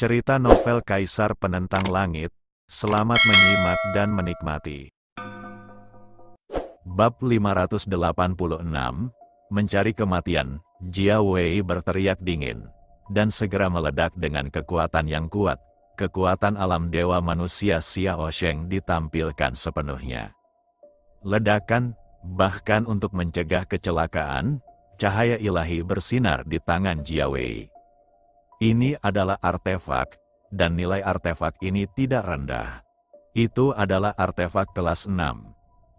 Cerita novel Kaisar Penentang Langit. Selamat menyimak dan menikmati. Bab 586, Mencari Kematian. Jia Wei berteriak dingin, dan segera meledak dengan kekuatan yang kuat. Kekuatan alam dewa manusia Xiao Sheng ditampilkan sepenuhnya. Ledakan, bahkan untuk mencegah kecelakaan, cahaya ilahi bersinar di tangan Jia Wei. Ini adalah artefak, dan nilai artefak ini tidak rendah. Itu adalah artefak kelas 6.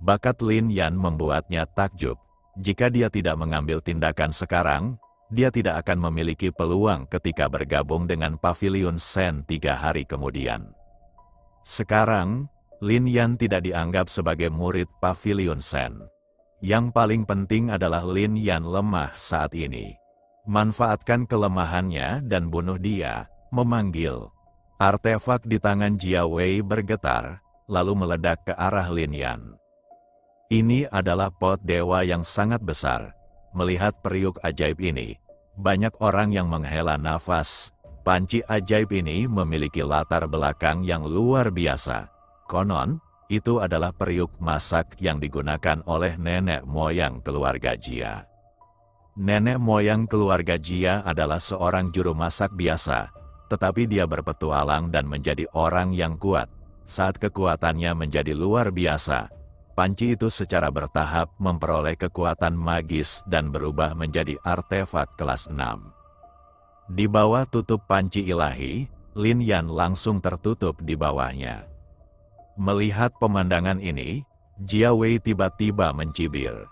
Bakat Lin Yan membuatnya takjub. Jika dia tidak mengambil tindakan sekarang, dia tidak akan memiliki peluang ketika bergabung dengan Pavilion Shen 3 hari kemudian. Sekarang, Lin Yan tidak dianggap sebagai murid Pavilion Shen. Yang paling penting adalah Lin Yan lemah saat ini. Manfaatkan kelemahannya dan bunuh dia, memanggil. Artefak di tangan Jia Wei bergetar, lalu meledak ke arah Lin Yan. Ini adalah pot dewa yang sangat besar. Melihat periuk ajaib ini, banyak orang yang menghela nafas. Panci ajaib ini memiliki latar belakang yang luar biasa. Konon, itu adalah periuk masak yang digunakan oleh nenek moyang keluarga Jia. Nenek moyang keluarga Jia adalah seorang juru masak biasa, tetapi dia berpetualang dan menjadi orang yang kuat. Saat kekuatannya menjadi luar biasa, panci itu secara bertahap memperoleh kekuatan magis dan berubah menjadi artefak kelas 6. Di bawah tutup panci ilahi, Lin Yan langsung tertutup di bawahnya. Melihat pemandangan ini, Jia Wei tiba-tiba mencibir.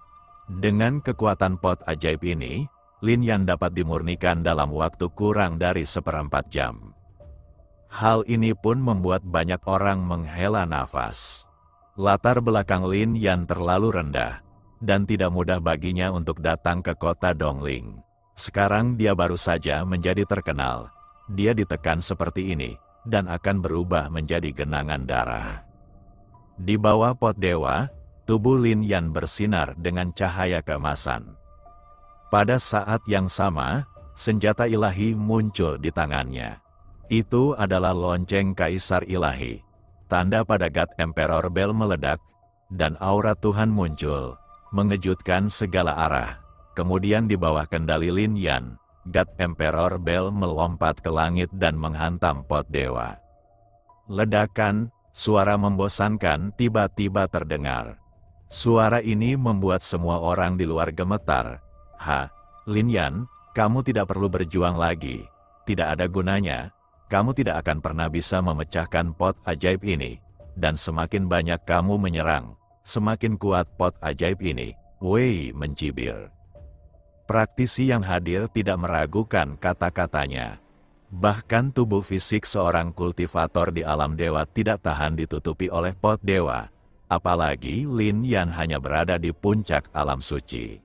Dengan kekuatan pot ajaib ini, Lin Yan dapat dimurnikan dalam waktu kurang dari 1/4 jam. Hal ini pun membuat banyak orang menghela nafas. Latar belakang Lin Yan terlalu rendah, dan tidak mudah baginya untuk datang ke kota Dongling. Sekarang dia baru saja menjadi terkenal. Dia ditekan seperti ini, dan akan berubah menjadi genangan darah. Di bawah pot dewa, tubuh Lin Yan bersinar dengan cahaya keemasan. Pada saat yang sama, senjata ilahi muncul di tangannya. Itu adalah lonceng Kaisar Ilahi. Tanda pada God Emperor Bell meledak, dan aura Tuhan muncul, mengejutkan segala arah. Kemudian di bawah kendali Lin Yan, God Emperor Bell melompat ke langit dan menghantam pot dewa. Ledakan, suara membosankan tiba-tiba terdengar. Suara ini membuat semua orang di luar gemetar. Lin Yan, kamu tidak perlu berjuang lagi. Tidak ada gunanya. Kamu tidak akan pernah bisa memecahkan pot ajaib ini. Dan semakin banyak kamu menyerang, semakin kuat pot ajaib ini. Wei mencibir. Praktisi yang hadir tidak meragukan kata-katanya. Bahkan tubuh fisik seorang kultivator di alam dewa tidak tahan ditutupi oleh pot dewa. Apalagi Lin Yan hanya berada di puncak alam suci.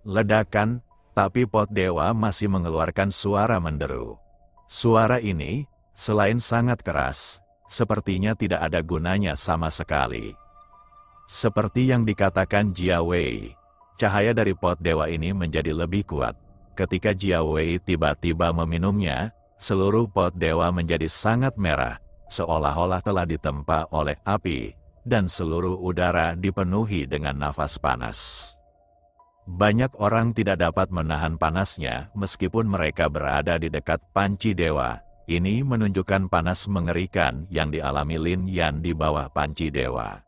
Ledakan, tapi pot dewa masih mengeluarkan suara menderu. Suara ini, selain sangat keras, sepertinya tidak ada gunanya sama sekali. Seperti yang dikatakan Jia Wei, cahaya dari pot dewa ini menjadi lebih kuat. Ketika Jia Wei tiba-tiba meminumnya, seluruh pot dewa menjadi sangat merah, seolah-olah telah ditempa oleh api, dan seluruh udara dipenuhi dengan nafas panas. Banyak orang tidak dapat menahan panasnya meskipun mereka berada di dekat panci dewa. Ini menunjukkan panas mengerikan yang dialami Lin Yan di bawah panci dewa.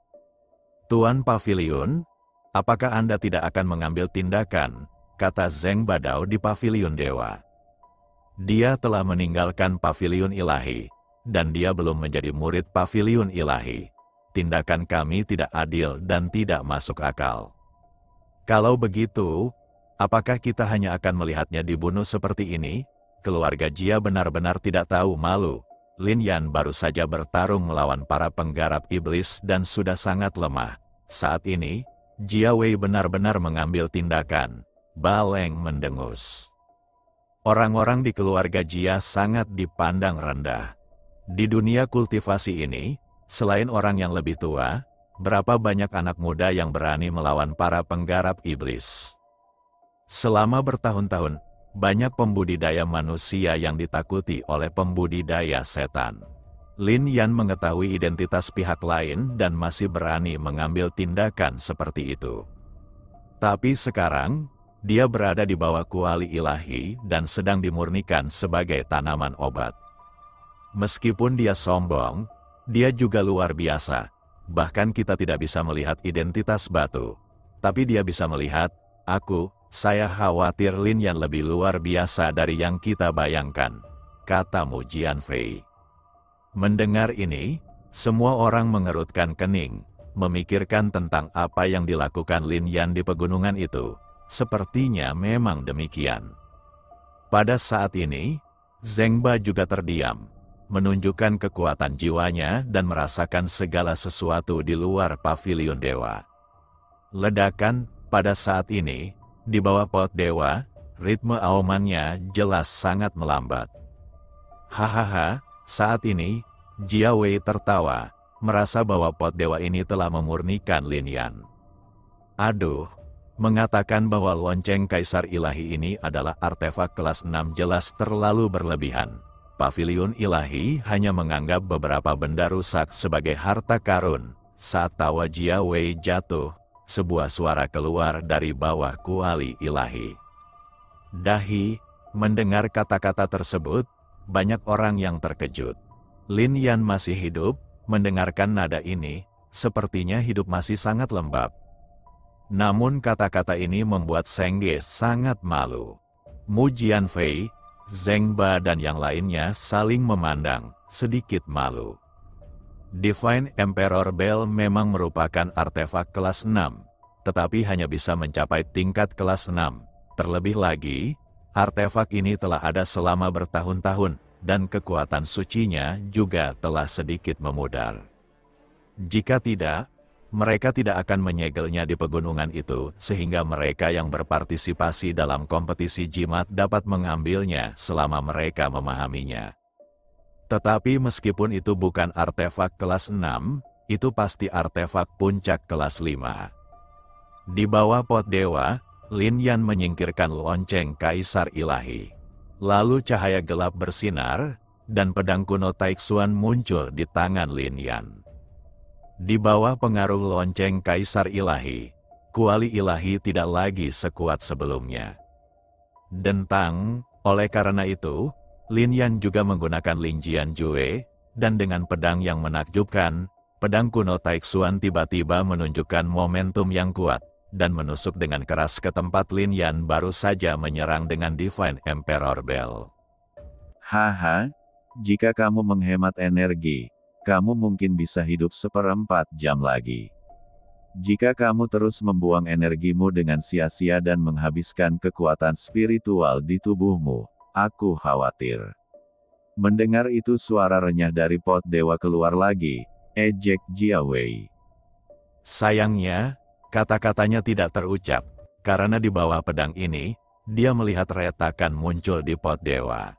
Tuan Pavilion, apakah Anda tidak akan mengambil tindakan? Kata Zeng Badao di Pavilion Dewa. Dia telah meninggalkan Pavilion Ilahi, dan dia belum menjadi murid Pavilion Ilahi. Tindakan kami tidak adil dan tidak masuk akal. Kalau begitu, apakah kita hanya akan melihatnya dibunuh seperti ini? Keluarga Jia benar-benar tidak tahu malu. Lin Yan baru saja bertarung melawan para penggarap iblis dan sudah sangat lemah. Saat ini, Jia Wei benar-benar mengambil tindakan. Baleng mendengus. Orang-orang di keluarga Jia sangat dipandang rendah. Di dunia kultivasi ini, selain orang yang lebih tua, berapa banyak anak muda yang berani melawan para penggarap iblis? Selama bertahun-tahun, banyak pembudidaya manusia yang ditakuti oleh pembudidaya setan. Lin Yan mengetahui identitas pihak lain dan masih berani mengambil tindakan seperti itu. Tapi sekarang, dia berada di bawah kuali ilahi dan sedang dimurnikan sebagai tanaman obat. Meskipun dia sombong, dia juga luar biasa. Bahkan kita tidak bisa melihat identitas batu. Tapi dia bisa melihat, saya khawatir Lin Yan lebih luar biasa dari yang kita bayangkan, kata Mu Jianfei. Mendengar ini, semua orang mengerutkan kening, memikirkan tentang apa yang dilakukan Lin Yan di pegunungan itu. Sepertinya memang demikian. Pada saat ini, Zheng Ba juga terdiam, menunjukkan kekuatan jiwanya dan merasakan segala sesuatu di luar pavilion dewa. Ledakan pada saat ini, di bawah pot dewa, ritme aumannya jelas sangat melambat. Hahaha, saat ini, Jia Wei tertawa, merasa bahwa pot dewa ini telah memurnikan Lin Yan. Aduh, mengatakan bahwa lonceng Kaisar Ilahi ini adalah artefak kelas 6 jelas terlalu berlebihan. Pavilion Ilahi hanya menganggap beberapa benda rusak sebagai harta karun. Saat tawa Jia Wei jatuh, sebuah suara keluar dari bawah kuali ilahi. Dahi, mendengar kata-kata tersebut, banyak orang yang terkejut. Lin Yan masih hidup, mendengarkan nada ini, sepertinya hidup masih sangat lembab. Namun kata-kata ini membuat Zheng Ge sangat malu. Mu Jianfei, Zheng Ba dan yang lainnya saling memandang, sedikit malu. Divine Emperor Bell memang merupakan artefak kelas 6, tetapi hanya bisa mencapai tingkat kelas 6. Terlebih lagi, artefak ini telah ada selama bertahun-tahun, dan kekuatan sucinya juga telah sedikit memudar. Jika tidak, mereka tidak akan menyegelnya di pegunungan itu, sehingga mereka yang berpartisipasi dalam kompetisi jimat dapat mengambilnya selama mereka memahaminya. Tetapi meskipun itu bukan artefak kelas 6, itu pasti artefak puncak kelas 5. Di bawah pot dewa, Lin Yan menyingkirkan lonceng Kaisar Ilahi. Lalu cahaya gelap bersinar, dan pedang kuno Taixuan muncul di tangan Lin Yan. Di bawah pengaruh lonceng Kaisar Ilahi, kuali ilahi tidak lagi sekuat sebelumnya. Dentang, oleh karena itu, Lin Yan juga menggunakan Lin Jian Jue, dan dengan pedang yang menakjubkan, pedang kuno Taixuan tiba-tiba menunjukkan momentum yang kuat, dan menusuk dengan keras ke tempat Lin Yan baru saja menyerang dengan Divine Emperor Bell. Haha, jika kamu menghemat energi, kamu mungkin bisa hidup 1/4 jam lagi. Jika kamu terus membuang energimu dengan sia-sia dan menghabiskan kekuatan spiritual di tubuhmu, aku khawatir. Mendengar itu suara renyah dari pot dewa keluar lagi, ejek Jia Wei. Sayangnya, kata-katanya tidak terucap, karena di bawah pedang ini, dia melihat retakan muncul di pot dewa.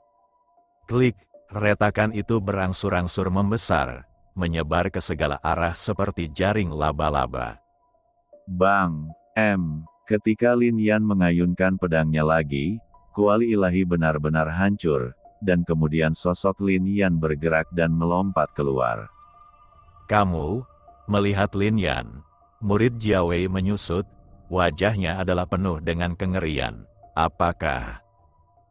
Klik, retakan itu berangsur-angsur membesar, menyebar ke segala arah seperti jaring laba-laba. Bang, ketika Lin Yan mengayunkan pedangnya lagi, kuali ilahi benar-benar hancur, dan kemudian sosok Lin Yan bergerak dan melompat keluar. Kamu, melihat Lin Yan, murid Jia Wei menyusut, wajahnya adalah penuh dengan kengerian. Apakah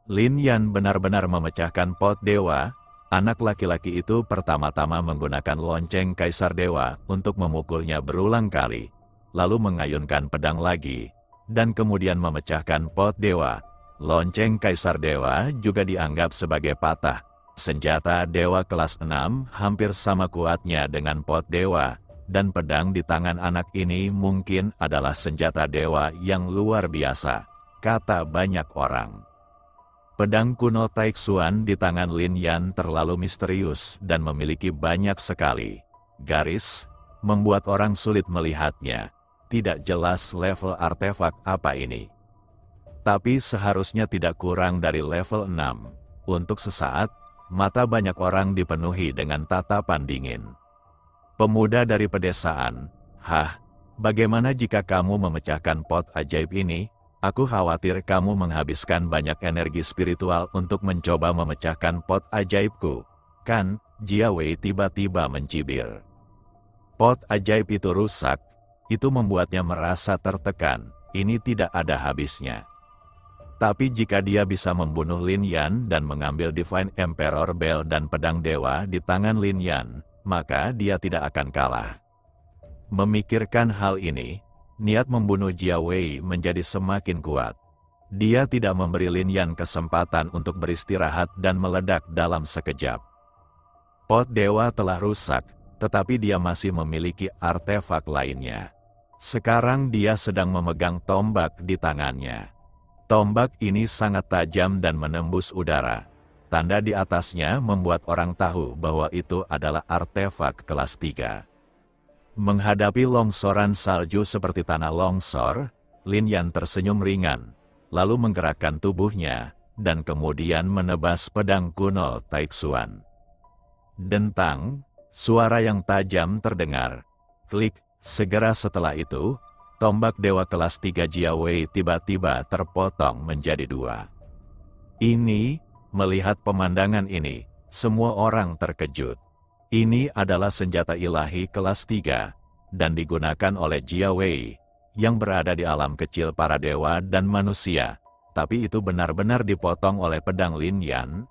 Lin Yan benar-benar memecahkan pot dewa? Anak laki-laki itu pertama-tama menggunakan lonceng Kaisar Dewa untuk memukulnya berulang kali, lalu mengayunkan pedang lagi, dan kemudian memecahkan pot dewa. Lonceng Kaisar Dewa juga dianggap sebagai patah. Senjata dewa kelas 6 hampir sama kuatnya dengan pot dewa, dan pedang di tangan anak ini mungkin adalah senjata dewa yang luar biasa, kata banyak orang. Pedang kuno Taixuan di tangan Lin Yan terlalu misterius dan memiliki banyak sekali garis, membuat orang sulit melihatnya. Tidak jelas level artefak apa ini. Tapi seharusnya tidak kurang dari level 6. Untuk sesaat, mata banyak orang dipenuhi dengan tatapan dingin. Pemuda dari pedesaan, bagaimana jika kamu memecahkan pot ajaib ini? Aku khawatir kamu menghabiskan banyak energi spiritual untuk mencoba memecahkan pot ajaibku, kan? Jia Wei tiba-tiba mencibir. Pot ajaib itu rusak, itu membuatnya merasa tertekan, ini tidak ada habisnya. Tapi jika dia bisa membunuh Lin Yan dan mengambil Divine Emperor Bell dan pedang dewa di tangan Lin Yan, maka dia tidak akan kalah. Memikirkan hal ini, niat membunuh Jia Wei menjadi semakin kuat. Dia tidak memberi Lin Yan kesempatan untuk beristirahat dan meledak dalam sekejap. Pot dewa telah rusak, tetapi dia masih memiliki artefak lainnya. Sekarang dia sedang memegang tombak di tangannya. Tombak ini sangat tajam dan menembus udara. Tanda di atasnya membuat orang tahu bahwa itu adalah artefak kelas 3. Menghadapi longsoran salju seperti tanah longsor, Lin Yan tersenyum ringan, lalu menggerakkan tubuhnya, dan kemudian menebas pedang kuno Taixuan. Dentang, suara yang tajam terdengar. Klik, segera setelah itu, tombak dewa kelas 3 Jia Wei tiba-tiba terpotong menjadi 2. Melihat pemandangan ini, semua orang terkejut. Ini adalah senjata ilahi kelas 3, dan digunakan oleh Jia Wei, yang berada di alam kecil para dewa dan manusia, tapi itu benar-benar dipotong oleh pedang Lin Yan.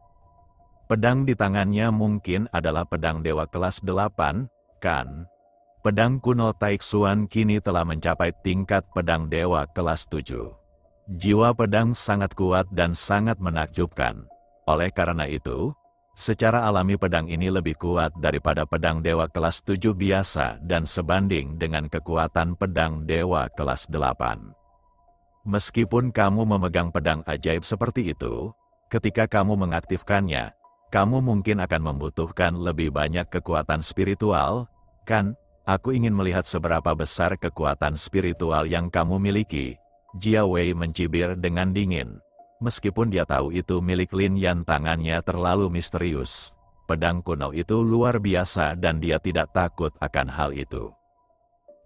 Pedang di tangannya mungkin adalah pedang dewa kelas 8, kan? Pedang kuno Taixuan kini telah mencapai tingkat pedang dewa kelas 7. Jiwa pedang sangat kuat dan sangat menakjubkan. Oleh karena itu, secara alami pedang ini lebih kuat daripada pedang dewa kelas 7 biasa dan sebanding dengan kekuatan pedang dewa kelas 8. Meskipun kamu memegang pedang ajaib seperti itu, ketika kamu mengaktifkannya, kamu mungkin akan membutuhkan lebih banyak kekuatan spiritual, kan? Aku ingin melihat seberapa besar kekuatan spiritual yang kamu miliki. Jia Wei mencibir dengan dingin. Meskipun dia tahu itu milik Lin Yan, tangannya terlalu misterius. Pedang kuno itu luar biasa dan dia tidak takut akan hal itu.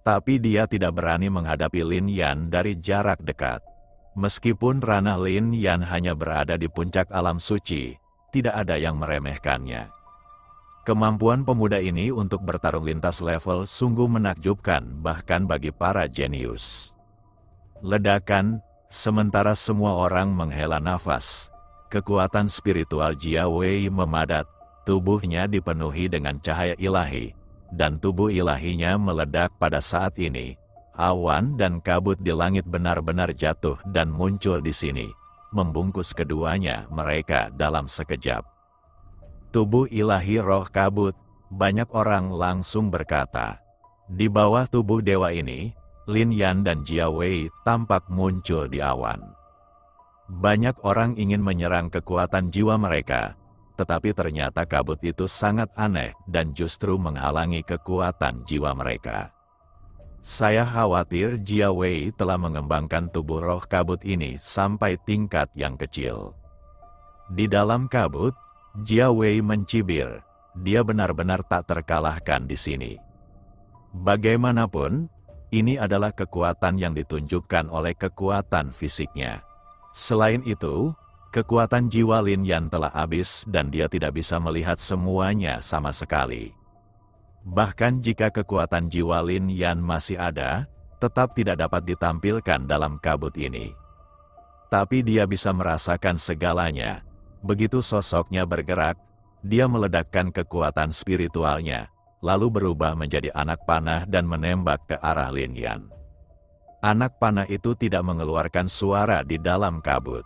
Tapi dia tidak berani menghadapi Lin Yan dari jarak dekat. Meskipun ranah Lin Yan hanya berada di puncak alam suci, tidak ada yang meremehkannya. Kemampuan pemuda ini untuk bertarung lintas level sungguh menakjubkan bahkan bagi para jenius. Ledakan, sementara semua orang menghela nafas. Kekuatan spiritual Jia Wei memadat, tubuhnya dipenuhi dengan cahaya ilahi, dan tubuh ilahinya meledak pada saat ini. Awan dan kabut di langit benar-benar jatuh dan muncul di sini, membungkus keduanya mereka dalam sekejap. Tubuh ilahi roh kabut, banyak orang langsung berkata. Di bawah tubuh dewa ini, Lin Yan dan Jia Wei tampak muncul di awan. Banyak orang ingin menyerang kekuatan jiwa mereka, tetapi ternyata kabut itu sangat aneh dan justru menghalangi kekuatan jiwa mereka. Saya khawatir Jia Wei telah mengembangkan tubuh roh kabut ini sampai tingkat yang kecil. Di dalam kabut, Jia Wei mencibir, dia benar-benar tak terkalahkan di sini. Bagaimanapun, ini adalah kekuatan yang ditunjukkan oleh kekuatan fisiknya. Selain itu, kekuatan jiwa Lin Yan telah habis dan dia tidak bisa melihat semuanya sama sekali. Bahkan jika kekuatan jiwa Lin Yan masih ada, tetap tidak dapat ditampilkan dalam kabut ini. Tapi dia bisa merasakan segalanya. Begitu sosoknya bergerak, dia meledakkan kekuatan spiritualnya, lalu berubah menjadi anak panah dan menembak ke arah Lin Yan. Anak panah itu tidak mengeluarkan suara di dalam kabut.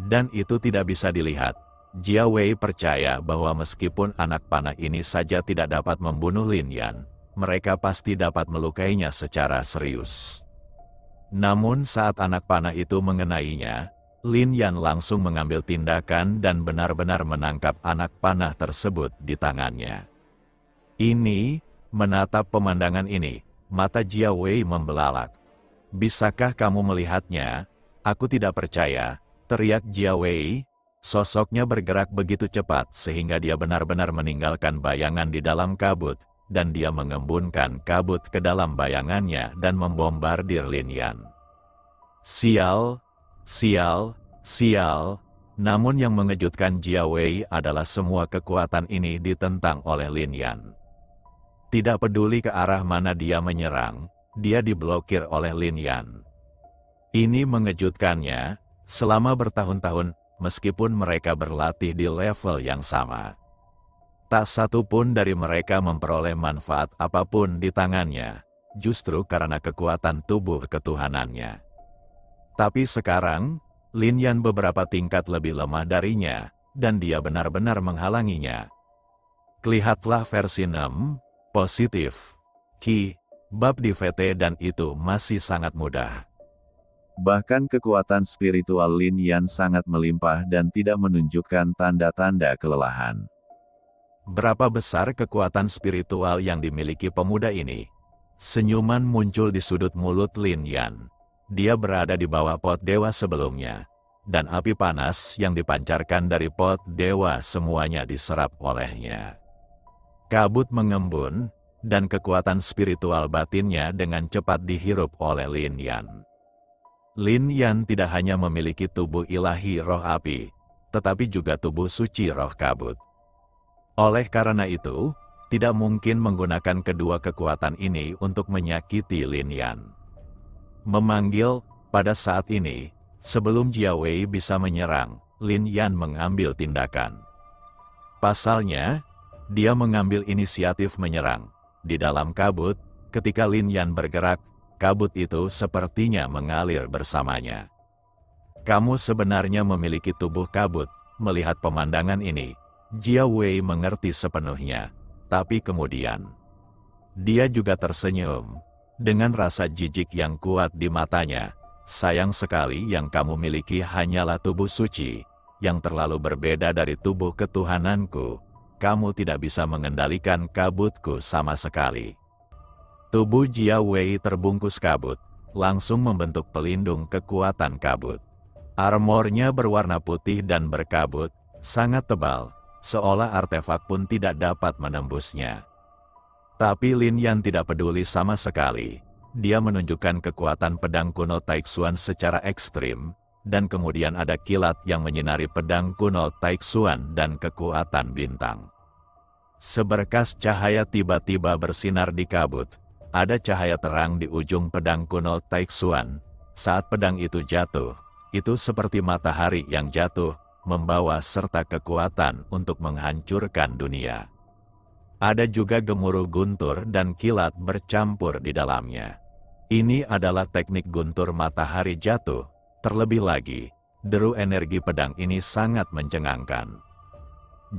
Dan itu tidak bisa dilihat. Jia Wei percaya bahwa meskipun anak panah ini saja tidak dapat membunuh Lin Yan, mereka pasti dapat melukainya secara serius. Namun saat anak panah itu mengenainya, Lin Yan langsung mengambil tindakan dan benar-benar menangkap anak panah tersebut di tangannya. Menatap pemandangan ini, mata Jia Wei membelalak. Bisakah kamu melihatnya? Aku tidak percaya, teriak Jia Wei. Sosoknya bergerak begitu cepat sehingga dia benar-benar meninggalkan bayangan di dalam kabut, dan dia mengembunkan kabut ke dalam bayangannya dan membombardir Lin Yan. Sial, Sial, sial. Namun yang mengejutkan Jia Wei adalah semua kekuatan ini ditentang oleh Lin Yan. Tidak peduli ke arah mana dia menyerang, dia diblokir oleh Lin Yan. Ini mengejutkannya, selama bertahun-tahun, meskipun mereka berlatih di level yang sama. Tak satu pun dari mereka memperoleh manfaat apapun di tangannya, justru karena kekuatan tubuh ketuhanannya. Tapi sekarang, Lin Yan beberapa tingkat lebih lemah darinya, dan dia benar-benar menghalanginya. Lihatlah versi 6, positif. Ki, bab di VT dan itu masih sangat mudah. Bahkan kekuatan spiritual Lin Yan sangat melimpah dan tidak menunjukkan tanda-tanda kelelahan. Berapa besar kekuatan spiritual yang dimiliki pemuda ini? Senyuman muncul di sudut mulut Lin Yan. Dia berada di bawah pot dewa sebelumnya, dan api panas yang dipancarkan dari pot dewa semuanya diserap olehnya. Kabut mengembun, dan kekuatan spiritual batinnya dengan cepat dihirup oleh Lin Yan. Lin Yan tidak hanya memiliki tubuh ilahi roh api, tetapi juga tubuh suci roh kabut. Oleh karena itu, tidak mungkin menggunakan kedua kekuatan ini untuk menyakiti Lin Yan. Memanggil, pada saat ini, sebelum Jia Wei bisa menyerang, Lin Yan mengambil tindakan. Pasalnya, dia mengambil inisiatif menyerang. Di dalam kabut, ketika Lin Yan bergerak, kabut itu sepertinya mengalir bersamanya. Kamu sebenarnya memiliki tubuh kabut. Melihat pemandangan ini, Jia Wei mengerti sepenuhnya. Tapi kemudian, dia juga tersenyum. Dengan rasa jijik yang kuat di matanya, sayang sekali yang kamu miliki hanyalah tubuh suci, yang terlalu berbeda dari tubuh ketuhananku. Kamu tidak bisa mengendalikan kabutku sama sekali. Tubuh Jia Wei terbungkus kabut, langsung membentuk pelindung kekuatan kabut. Armornya berwarna putih dan berkabut, sangat tebal, seolah artefak pun tidak dapat menembusnya. Tapi Lin Yan tidak peduli sama sekali. Dia menunjukkan kekuatan pedang kuno Taixuan secara ekstrim, dan kemudian ada kilat yang menyinari pedang kuno Taixuan dan kekuatan bintang. Seberkas cahaya tiba-tiba bersinar di kabut. Ada cahaya terang di ujung pedang kuno Taixuan. Saat pedang itu jatuh, itu seperti matahari yang jatuh, membawa serta kekuatan untuk menghancurkan dunia. Ada juga gemuruh guntur dan kilat bercampur di dalamnya. Ini adalah teknik guntur matahari jatuh. Terlebih lagi, deru energi pedang ini sangat mencengangkan.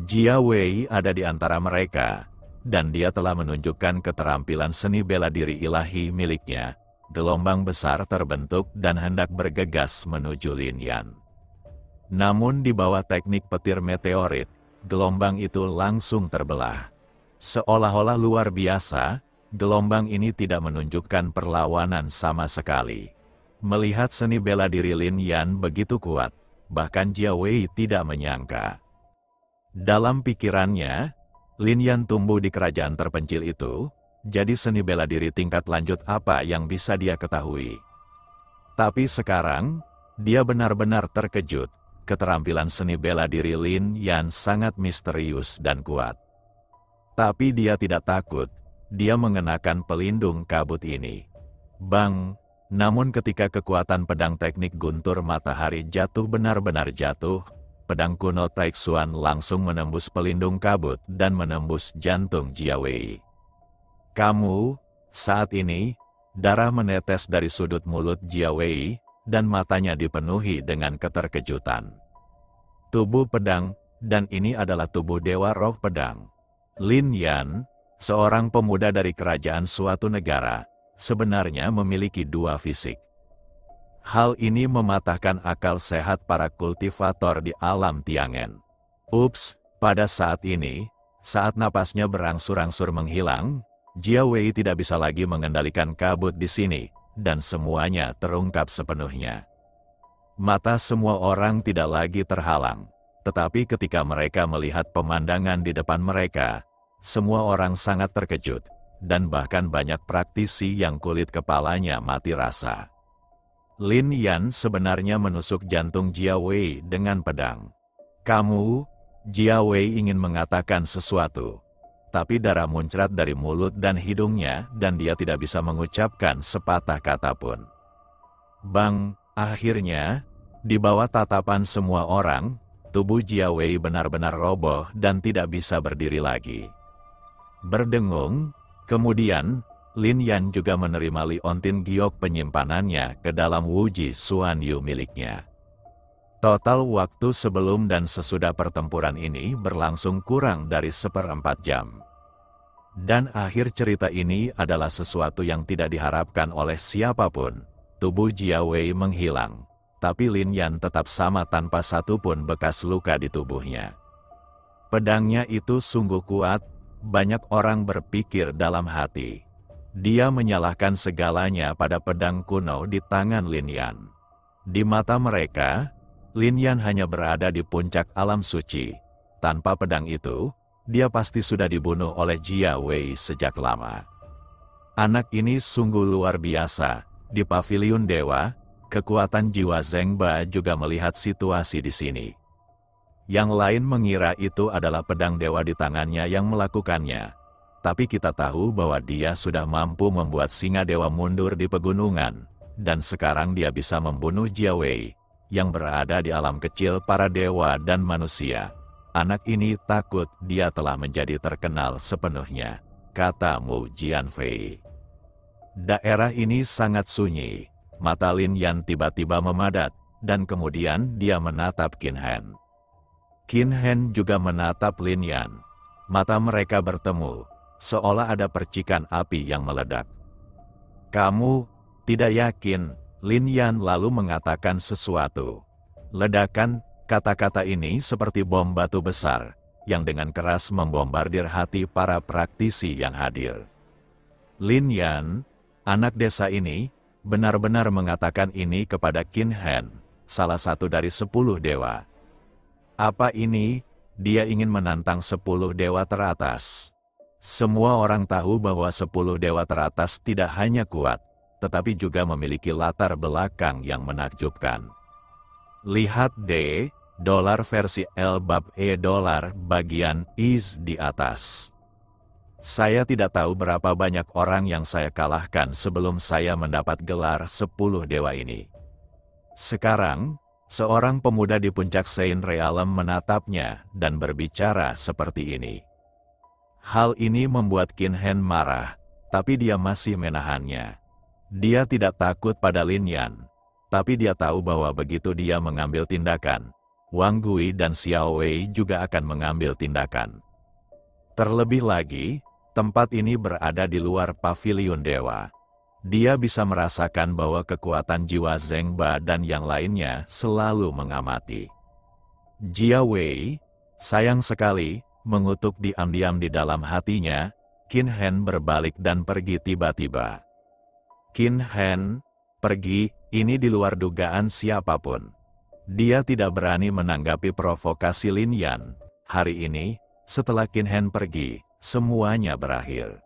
Jia Wei ada di antara mereka, dan dia telah menunjukkan keterampilan seni bela diri ilahi miliknya. Gelombang besar terbentuk dan hendak bergegas menuju Lin Yan. Namun di bawah teknik petir meteorit, gelombang itu langsung terbelah. Seolah-olah luar biasa, gelombang ini tidak menunjukkan perlawanan sama sekali. Melihat seni bela diri Lin Yan begitu kuat, bahkan Jia Wei tidak menyangka. Dalam pikirannya, Lin Yan tumbuh di kerajaan terpencil itu, jadi seni bela diri tingkat lanjut apa yang bisa dia ketahui. Tapi sekarang, dia benar-benar terkejut. Keterampilan seni bela diri Lin Yan sangat misterius dan kuat. Tapi dia tidak takut, dia mengenakan pelindung kabut ini. Bang! Namun ketika kekuatan pedang teknik guntur matahari jatuh benar-benar jatuh, pedang kuno Taixuan langsung menembus pelindung kabut dan menembus jantung Jia Wei. Kamu, saat ini, darah menetes dari sudut mulut Jia Wei, dan matanya dipenuhi dengan keterkejutan. Tubuh pedang, dan ini adalah tubuh Dewa Roh Pedang. Lin Yan, seorang pemuda dari kerajaan suatu negara, sebenarnya memiliki dua fisik. Hal ini mematahkan akal sehat para kultivator di alam Tiangen. Ups, pada saat ini, saat napasnya berangsur-angsur menghilang, Jia Wei tidak bisa lagi mengendalikan kabut di sini, dan semuanya terungkap sepenuhnya. Mata semua orang tidak lagi terhalang. Tetapi ketika mereka melihat pemandangan di depan mereka, semua orang sangat terkejut, dan bahkan banyak praktisi yang kulit kepalanya mati rasa. Lin Yan sebenarnya menusuk jantung Jia Wei dengan pedang. "Kamu," Jia Wei ingin mengatakan sesuatu. Tapi darah muncrat dari mulut dan hidungnya dan dia tidak bisa mengucapkan sepatah kata pun. Bang! Akhirnya, di bawah tatapan semua orang, tubuh Jia Wei benar-benar roboh dan tidak bisa berdiri lagi. Berdengung, kemudian, Lin Yan juga menerima liontin giok penyimpanannya ke dalam Wuji Xuan Yu miliknya. Total waktu sebelum dan sesudah pertempuran ini berlangsung kurang dari 1/4 jam. Dan akhir cerita ini adalah sesuatu yang tidak diharapkan oleh siapapun. Tubuh Jia Wei menghilang, tapi Lin Yan tetap sama tanpa satupun bekas luka di tubuhnya. Pedangnya itu sungguh kuat, banyak orang berpikir dalam hati. Dia menyalahkan segalanya pada pedang kuno di tangan Lin Yan. Di mata mereka, Lin Yan hanya berada di puncak alam suci. Tanpa pedang itu, dia pasti sudah dibunuh oleh Jia Wei sejak lama. Anak ini sungguh luar biasa. Di paviliun dewa, kekuatan jiwa Zhengba juga melihat situasi di sini. Yang lain mengira itu adalah pedang dewa di tangannya yang melakukannya. Tapi kita tahu bahwa dia sudah mampu membuat singa dewa mundur di pegunungan, dan sekarang dia bisa membunuh Jia Wei, yang berada di alam kecil para dewa dan manusia. Anak ini takut dia telah menjadi terkenal sepenuhnya, kata Mu Jianfei. Daerah ini sangat sunyi. Mata Lin Yan tiba-tiba memadat, dan kemudian dia menatap Qin Hen. Qin Hen juga menatap Lin Yan. Mata mereka bertemu, seolah ada percikan api yang meledak. "Kamu tidak yakin?" Lin Yan lalu mengatakan sesuatu. Ledakan, kata-kata ini seperti bom batu besar, yang dengan keras membombardir hati para praktisi yang hadir. Lin Yan, anak desa ini, benar-benar mengatakan ini kepada Qin Hen, salah satu dari 10 dewa. Apa ini? Dia ingin menantang 10 dewa teratas. Semua orang tahu bahwa 10 dewa teratas tidak hanya kuat, tetapi juga memiliki latar belakang yang menakjubkan. Lihat D, dolar versi L bab E dolar bagian is di atas. Saya tidak tahu berapa banyak orang yang saya kalahkan sebelum saya mendapat gelar 10 dewa ini. Sekarang, seorang pemuda di puncak Saint Realm menatapnya dan berbicara seperti ini. Hal ini membuat Qin Hen marah, tapi dia masih menahannya. Dia tidak takut pada Lin Yan, tapi dia tahu bahwa begitu dia mengambil tindakan, Wang Gui dan Xiao Wei juga akan mengambil tindakan. Terlebih lagi, tempat ini berada di luar paviliun dewa. Dia bisa merasakan bahwa kekuatan jiwa Zhengba dan yang lainnya selalu mengamati. Jia Wei, sayang sekali, mengutuk diam-diam di dalam hatinya. Qin Hen berbalik dan pergi tiba-tiba. Qin Hen, pergi, ini di luar dugaan siapapun. Dia tidak berani menanggapi provokasi Lin Yan. Hari ini, setelah Qin Hen pergi, semuanya berakhir.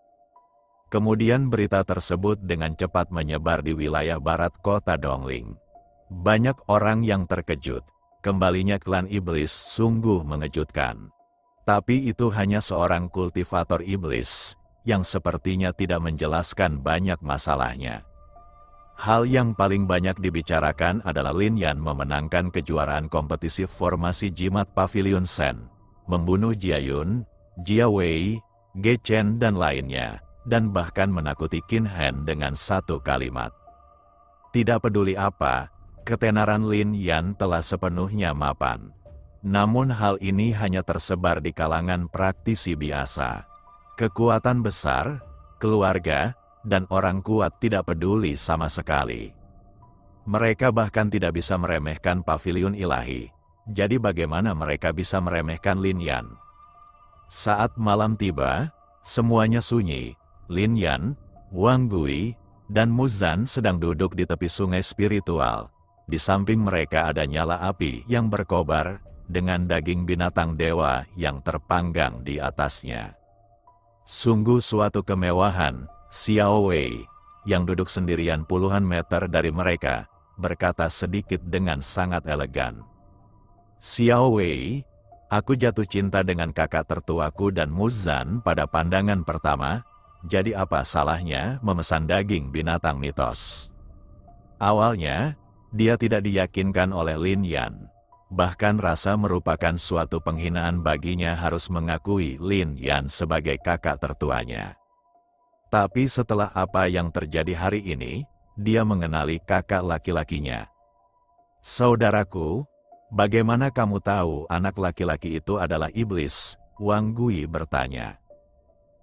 Kemudian berita tersebut dengan cepat menyebar di wilayah barat kota Dongling. Banyak orang yang terkejut. Kembalinya klan iblis sungguh mengejutkan. Tapi itu hanya seorang kultivator iblis, yang sepertinya tidak menjelaskan banyak masalahnya. Hal yang paling banyak dibicarakan adalah Lin Yan memenangkan kejuaraan kompetisi formasi jimat Pavilion Shen, membunuh Jia Yun, Jia Wei, Ge Chen dan lainnya, dan bahkan menakuti Qin Hen dengan satu kalimat. Tidak peduli apa, ketenaran Lin Yan telah sepenuhnya mapan. Namun hal ini hanya tersebar di kalangan praktisi biasa. Kekuatan besar, keluarga, dan orang kuat tidak peduli sama sekali. Mereka bahkan tidak bisa meremehkan paviliun ilahi. Jadi bagaimana mereka bisa meremehkan Lin Yan? Saat malam tiba, semuanya sunyi. Lin Yan, Wang Gui, dan Muzan sedang duduk di tepi sungai spiritual. Di samping mereka ada nyala api yang berkobar, dengan daging binatang dewa yang terpanggang di atasnya. Sungguh suatu kemewahan. Xiao Wei, yang duduk sendirian puluhan meter dari mereka, berkata sedikit dengan sangat elegan. Xiao Wei, aku jatuh cinta dengan kakak tertuaku dan Muzan pada pandangan pertama, jadi apa salahnya memesan daging binatang mitos? Awalnya, dia tidak diyakinkan oleh Lin Yan. Bahkan rasa merupakan suatu penghinaan baginya harus mengakui Lin Yan sebagai kakak tertuanya. Tapi setelah apa yang terjadi hari ini, dia mengenali kakak laki-lakinya. Saudaraku, bagaimana kamu tahu anak laki-laki itu adalah iblis? Wang Gui bertanya.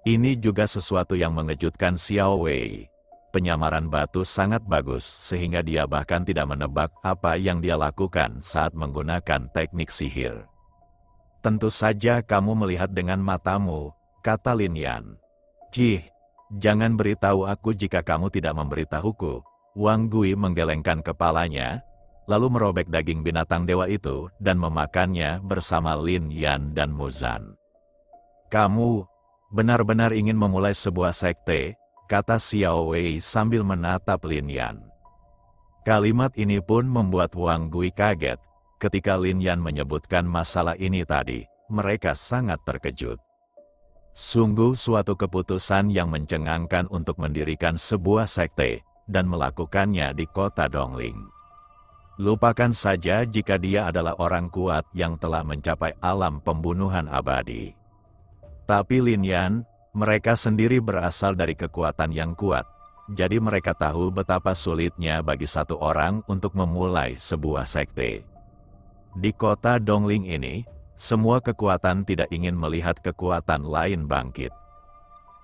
Ini juga sesuatu yang mengejutkan Xiao Wei. Penyamaran batu sangat bagus sehingga dia bahkan tidak menebak apa yang dia lakukan saat menggunakan teknik sihir. Tentu saja kamu melihat dengan matamu, kata Lin Yan. Cih, jangan beritahu aku jika kamu tidak memberitahuku. Wang Gui menggelengkan kepalanya, lalu merobek daging binatang dewa itu dan memakannya bersama Lin Yan dan Muzan. Kamu benar-benar ingin memulai sebuah sekte, kata Xiao Wei sambil menatap Lin Yan. Kalimat ini pun membuat Wang Gui kaget. Ketika Lin Yan menyebutkan masalah ini tadi, mereka sangat terkejut. Sungguh suatu keputusan yang mencengangkan untuk mendirikan sebuah sekte dan melakukannya di kota Dongling. Lupakan saja jika dia adalah orang kuat yang telah mencapai alam pembunuhan abadi. Tapi Lin Yan, mereka sendiri berasal dari kekuatan yang kuat, jadi mereka tahu betapa sulitnya bagi satu orang untuk memulai sebuah sekte. Di kota Dongling ini, semua kekuatan tidak ingin melihat kekuatan lain bangkit.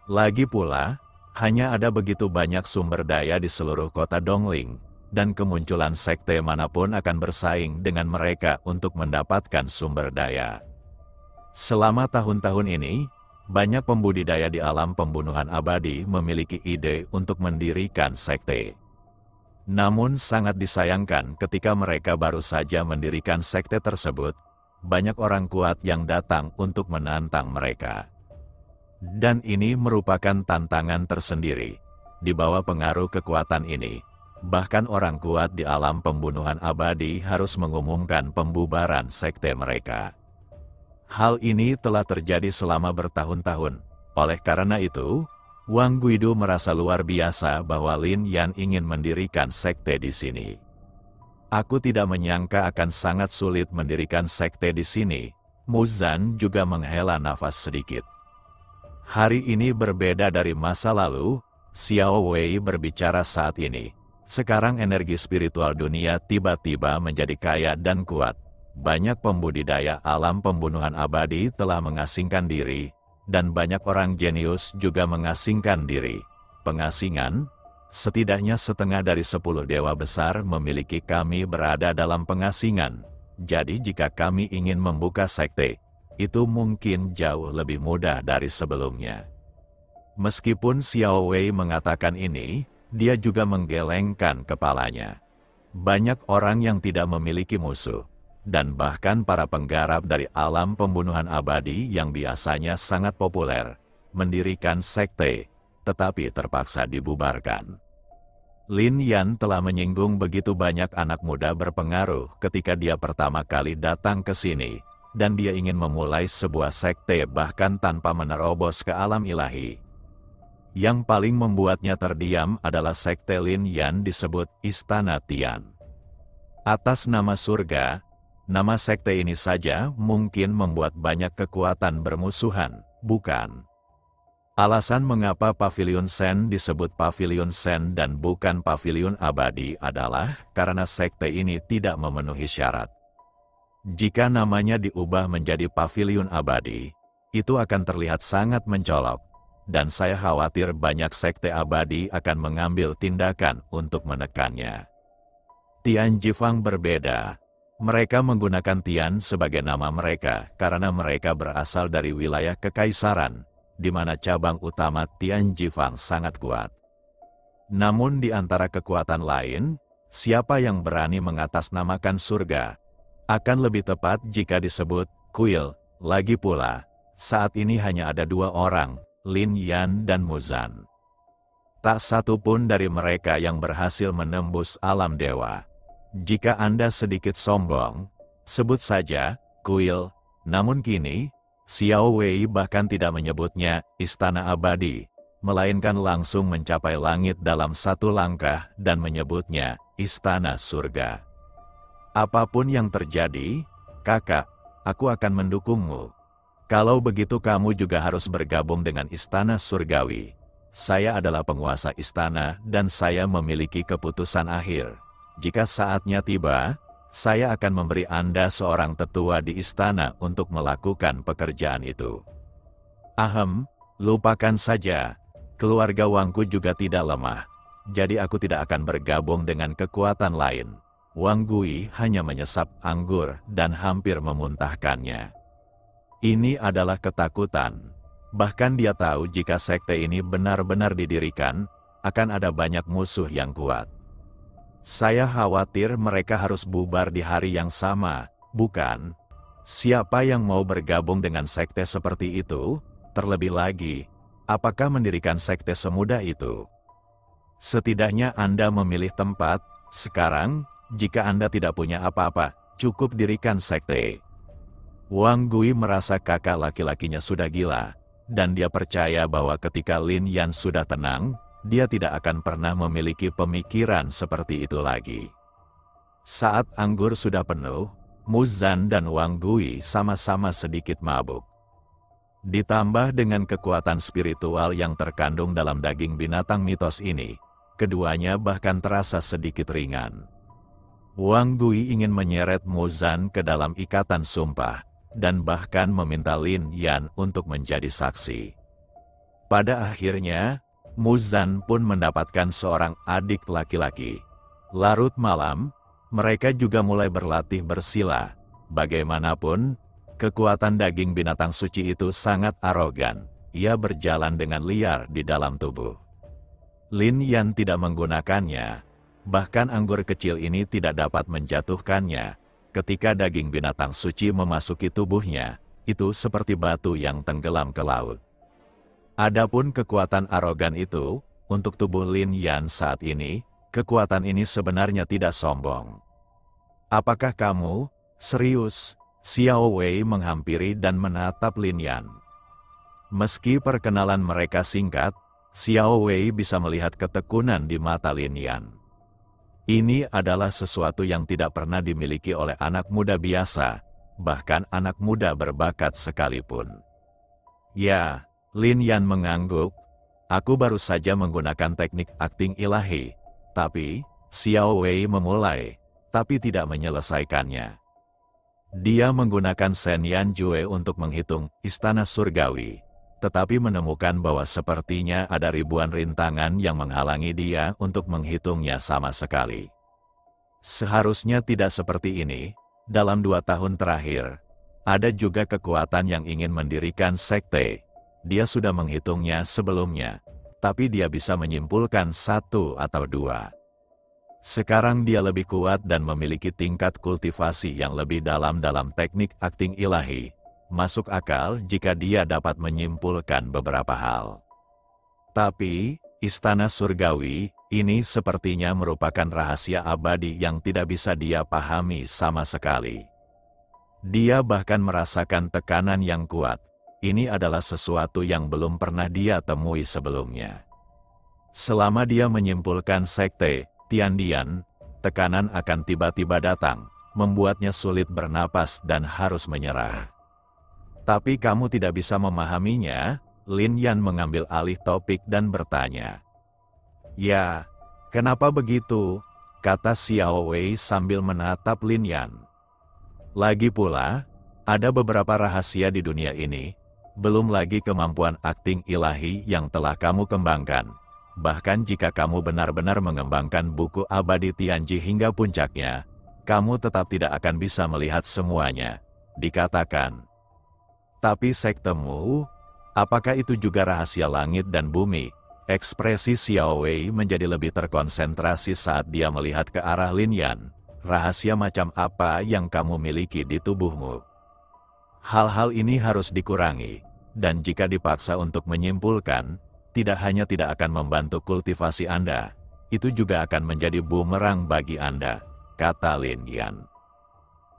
Lagi pula, hanya ada begitu banyak sumber daya di seluruh kota Dongling, dan kemunculan sekte manapun akan bersaing dengan mereka untuk mendapatkan sumber daya. Selama tahun-tahun ini, banyak pembudidaya di alam pembunuhan abadi memiliki ide untuk mendirikan sekte. Namun sangat disayangkan ketika mereka baru saja mendirikan sekte tersebut, banyak orang kuat yang datang untuk menantang mereka. Dan ini merupakan tantangan tersendiri. Di bawah pengaruh kekuatan ini, bahkan orang kuat di alam pembunuhan abadi harus mengumumkan pembubaran sekte mereka. Hal ini telah terjadi selama bertahun-tahun. Oleh karena itu, Wang Guidu merasa luar biasa bahwa Lin Yan ingin mendirikan sekte di sini. Aku tidak menyangka akan sangat sulit mendirikan sekte di sini. Muzan juga menghela nafas sedikit. Hari ini berbeda dari masa lalu, Xiao Wei berbicara saat ini. Sekarang energi spiritual dunia tiba-tiba menjadi kaya dan kuat. Banyak pembudidaya alam pembunuhan abadi telah mengasingkan diri, dan banyak orang jenius juga mengasingkan diri. Pengasingan, setidaknya setengah dari 10 dewa besar memiliki kami berada dalam pengasingan. Jadi jika kami ingin membuka sekte, itu mungkin jauh lebih mudah dari sebelumnya. Meskipun Xiao Wei mengatakan ini, dia juga menggelengkan kepalanya. Banyak orang yang tidak memiliki musuh, dan bahkan para penggarap dari alam pembunuhan abadi yang biasanya sangat populer, mendirikan sekte, tetapi terpaksa dibubarkan. Lin Yan telah menyinggung begitu banyak anak muda berpengaruh ketika dia pertama kali datang ke sini, dan dia ingin memulai sebuah sekte bahkan tanpa menerobos ke alam ilahi. Yang paling membuatnya terdiam adalah sekte Lin Yan disebut Istana Tian. Atas nama surga, nama sekte ini saja mungkin membuat banyak kekuatan bermusuhan, bukan? Alasan mengapa Pavilion Sen disebut Pavilion Sen dan bukan Pavilion Abadi adalah karena sekte ini tidak memenuhi syarat. Jika namanya diubah menjadi Pavilion Abadi, itu akan terlihat sangat mencolok, dan saya khawatir banyak sekte abadi akan mengambil tindakan untuk menekannya. Tian Jifang berbeda. Mereka menggunakan Tian sebagai nama mereka karena mereka berasal dari wilayah kekaisaran, di mana cabang utama Tian Jifang sangat kuat. Namun di antara kekuatan lain, siapa yang berani mengatasnamakan surga, akan lebih tepat jika disebut kuil. Lagi pula, saat ini hanya ada 2 orang, Lin Yan dan Muzan. Tak satu pun dari mereka yang berhasil menembus alam dewa. Jika Anda sedikit sombong, sebut saja kuil, namun kini, Xiao Wei bahkan tidak menyebutnya istana abadi, melainkan langsung mencapai langit dalam satu langkah dan menyebutnya istana surga. Apapun yang terjadi, kakak, aku akan mendukungmu. Kalau begitu kamu juga harus bergabung dengan istana surgawi. Saya adalah penguasa istana dan saya memiliki keputusan akhir. Jika saatnya tiba, saya akan memberi Anda seorang tetua di istana untuk melakukan pekerjaan itu. Ahem, lupakan saja. Keluarga Wangku juga tidak lemah. Jadi aku tidak akan bergabung dengan kekuatan lain. Wang Gui hanya menyesap anggur dan hampir memuntahkannya. Ini adalah ketakutan. Bahkan dia tahu jika sekte ini benar-benar didirikan, akan ada banyak musuh yang kuat. Saya khawatir mereka harus bubar di hari yang sama, bukan? Siapa yang mau bergabung dengan sekte seperti itu? Terlebih lagi, apakah mendirikan sekte semudah itu? Setidaknya Anda memilih tempat. Sekarang, jika Anda tidak punya apa-apa, cukup dirikan sekte. Wang Gui merasa kakak laki-lakinya sudah gila, dan dia percaya bahwa ketika Lin Yan sudah tenang, dia tidak akan pernah memiliki pemikiran seperti itu lagi. Saat anggur sudah penuh, Muzan dan Wang Gui sama-sama sedikit mabuk. Ditambah dengan kekuatan spiritual yang terkandung dalam daging binatang mitos ini, keduanya bahkan terasa sedikit ringan. Wang Gui ingin menyeret Muzan ke dalam ikatan sumpah, dan bahkan meminta Lin Yan untuk menjadi saksi. Pada akhirnya, Muzan pun mendapatkan seorang adik laki-laki. Larut malam, mereka juga mulai berlatih bersila. Bagaimanapun, kekuatan daging binatang suci itu sangat arogan. Ia berjalan dengan liar di dalam tubuh. Lin Yan tidak menggunakannya. Bahkan anggur kecil ini tidak dapat menjatuhkannya. Ketika daging binatang suci memasuki tubuhnya, itu seperti batu yang tenggelam ke laut. Adapun kekuatan arogan itu, untuk tubuh Lin Yan saat ini, kekuatan ini sebenarnya tidak sombong. Apakah kamu serius? Xiao Wei menghampiri dan menatap Lin Yan. Meski perkenalan mereka singkat, Xiao Wei bisa melihat ketekunan di mata Lin Yan. Ini adalah sesuatu yang tidak pernah dimiliki oleh anak muda biasa, bahkan anak muda berbakat sekalipun. Ya, Lin Yan mengangguk, aku baru saja menggunakan teknik akting ilahi, tapi, Xiao Wei memulai, tapi tidak menyelesaikannya. Dia menggunakan Shen Yan Jue untuk menghitung istana surgawi, tetapi menemukan bahwa sepertinya ada ribuan rintangan yang menghalangi dia untuk menghitungnya sama sekali. Seharusnya tidak seperti ini, dalam 2 tahun terakhir, ada juga kekuatan yang ingin mendirikan sekte. Dia sudah menghitungnya sebelumnya, tapi dia bisa menyimpulkan 1 atau 2. Sekarang dia lebih kuat dan memiliki tingkat kultivasi yang lebih dalam teknik akting ilahi. Masuk akal jika dia dapat menyimpulkan beberapa hal. Tapi, istana surgawi, ini sepertinya merupakan rahasia abadi yang tidak bisa dia pahami sama sekali. Dia bahkan merasakan tekanan yang kuat. Ini adalah sesuatu yang belum pernah dia temui sebelumnya. Selama dia menyimpulkan sekte Tiandian, tekanan akan tiba-tiba datang, membuatnya sulit bernapas dan harus menyerah. Tapi kamu tidak bisa memahaminya, Lin Yan mengambil alih topik dan bertanya. Ya, kenapa begitu? Kata Xiao Wei sambil menatap Lin Yan. Lagi pula, ada beberapa rahasia di dunia ini, belum lagi kemampuan akting ilahi yang telah kamu kembangkan. Bahkan jika kamu benar-benar mengembangkan buku abadi Tianji hingga puncaknya, kamu tetap tidak akan bisa melihat semuanya, dikatakan. Tapi sektemu, apakah itu juga rahasia langit dan bumi? Ekspresi Xiao Wei menjadi lebih terkonsentrasi saat dia melihat ke arah Lin Yan. Rahasia macam apa yang kamu miliki di tubuhmu? Hal-hal ini harus dikurangi, dan jika dipaksa untuk menyimpulkan, tidak hanya tidak akan membantu kultivasi Anda, itu juga akan menjadi bumerang bagi Anda, kata Lin Yan.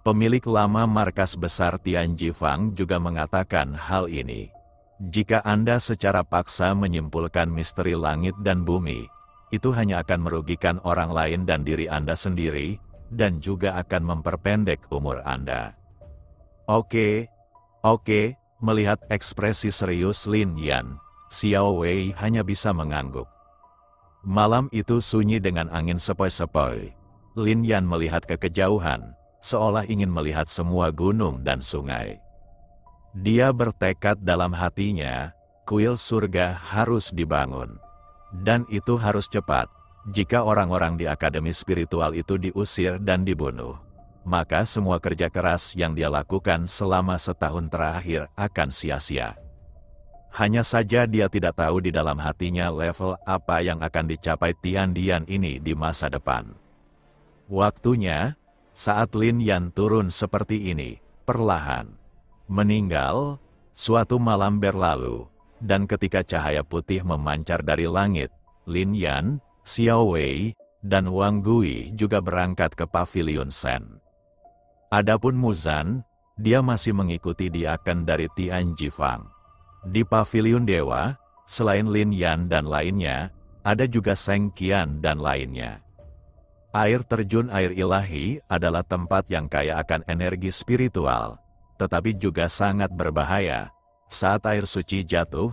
Pemilik lama markas besar Tianjifang juga mengatakan hal ini. Jika Anda secara paksa menyimpulkan misteri langit dan bumi, itu hanya akan merugikan orang lain dan diri Anda sendiri, dan juga akan memperpendek umur Anda. Oke, melihat ekspresi serius Lin Yan, Xiao Wei hanya bisa mengangguk. Malam itu sunyi dengan angin sepoi-sepoi. Lin Yan melihat ke kejauhan, seolah ingin melihat semua gunung dan sungai. Dia bertekad dalam hatinya, kuil surga harus dibangun. Dan itu harus cepat. Jika orang-orang di akademi spiritual itu diusir dan dibunuh, maka semua kerja keras yang dia lakukan selama setahun terakhir akan sia-sia. Hanya saja dia tidak tahu di dalam hatinya level apa yang akan dicapai Tiandian ini di masa depan. Waktunya, saat Lin Yan turun seperti ini, perlahan meninggal, suatu malam berlalu, dan ketika cahaya putih memancar dari langit, Lin Yan, Xiao Wei, dan Wang Gui juga berangkat ke Pavilion Shen. Adapun Muzan, dia masih mengikuti diaken dari Tianjifang. Di Pavilion Dewa, selain Lin Yan dan lainnya, ada juga Seng Qian dan lainnya. Air terjun air ilahi adalah tempat yang kaya akan energi spiritual, tetapi juga sangat berbahaya. Saat air suci jatuh,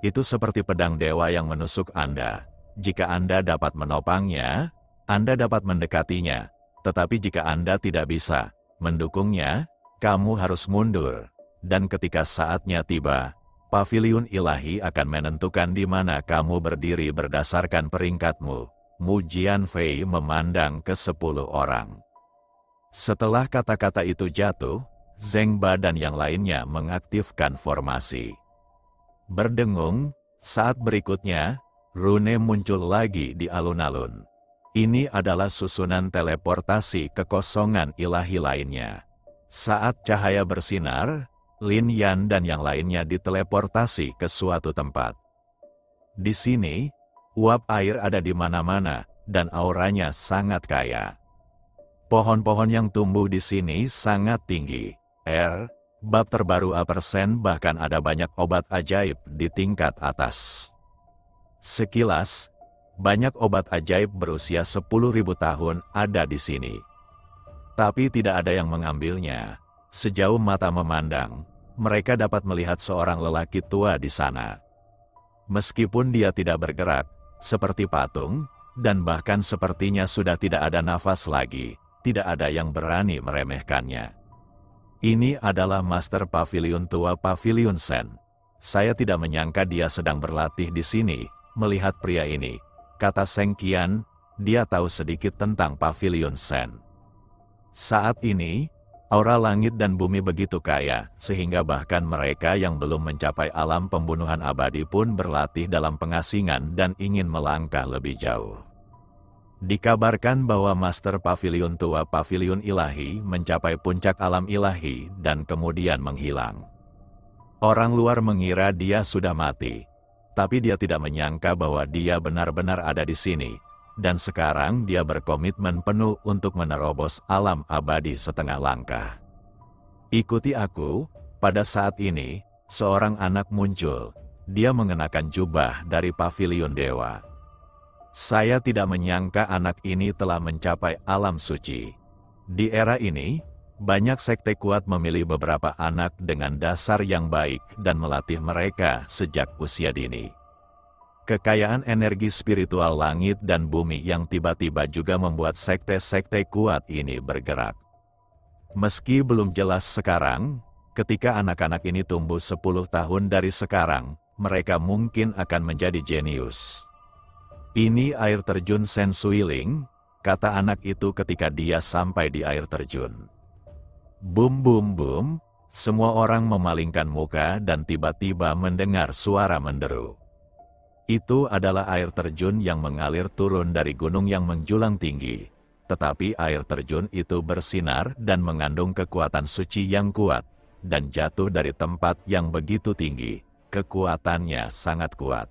itu seperti pedang dewa yang menusuk Anda. Jika Anda dapat menopangnya, Anda dapat mendekatinya. Tetapi jika Anda tidak bisa mendukungnya, kamu harus mundur. Dan ketika saatnya tiba, Pavilion Ilahi akan menentukan di mana kamu berdiri berdasarkan peringkatmu. Mu Jianfei memandang ke 10 orang. Setelah kata-kata itu jatuh, Zheng Ba dan yang lainnya mengaktifkan formasi. Berdengung, saat berikutnya, rune muncul lagi di alun-alun. Ini adalah susunan teleportasi kekosongan ilahi lainnya. Saat cahaya bersinar, Lin Yan dan yang lainnya diteleportasi ke suatu tempat. Di sini, uap air ada di mana-mana, dan auranya sangat kaya. Pohon-pohon yang tumbuh di sini sangat tinggi. Bab terbaru A%, bahkan ada banyak obat ajaib di tingkat atas. Sekilas, banyak obat ajaib berusia 10.000 tahun ada di sini. Tapi tidak ada yang mengambilnya. Sejauh mata memandang, mereka dapat melihat seorang lelaki tua di sana. Meskipun dia tidak bergerak, seperti patung, dan bahkan sepertinya sudah tidak ada nafas lagi, tidak ada yang berani meremehkannya. Ini adalah Master Pavilion tua Pavilion Shen. Saya tidak menyangka dia sedang berlatih di sini, melihat pria ini, kata Seng Qian, dia tahu sedikit tentang Pavilion Shen. Saat ini, aura langit dan bumi begitu kaya, sehingga bahkan mereka yang belum mencapai alam pembunuhan abadi pun berlatih dalam pengasingan dan ingin melangkah lebih jauh. Dikabarkan bahwa Master Pavilion tua Pavilion Ilahi mencapai puncak alam ilahi dan kemudian menghilang. Orang luar mengira dia sudah mati, tapi dia tidak menyangka bahwa dia benar-benar ada di sini. Dan sekarang dia berkomitmen penuh untuk menerobos alam abadi setengah langkah. Ikuti aku, pada saat ini, seorang anak muncul. Dia mengenakan jubah dari Pavilion Dewa. Saya tidak menyangka anak ini telah mencapai alam suci. Di era ini, banyak sekte kuat memilih beberapa anak dengan dasar yang baik dan melatih mereka sejak usia dini. Kekayaan energi spiritual langit dan bumi yang tiba-tiba juga membuat sekte-sekte kuat ini bergerak. Meski belum jelas sekarang, ketika anak-anak ini tumbuh 10 tahun dari sekarang, mereka mungkin akan menjadi jenius. Ini air terjun Sen Suiling, kata anak itu ketika dia sampai di air terjun. Bum bum bum, semua orang memalingkan muka dan tiba-tiba mendengar suara menderu. Itu adalah air terjun yang mengalir turun dari gunung yang menjulang tinggi. Tetapi air terjun itu bersinar dan mengandung kekuatan suci yang kuat, dan jatuh dari tempat yang begitu tinggi. Kekuatannya sangat kuat.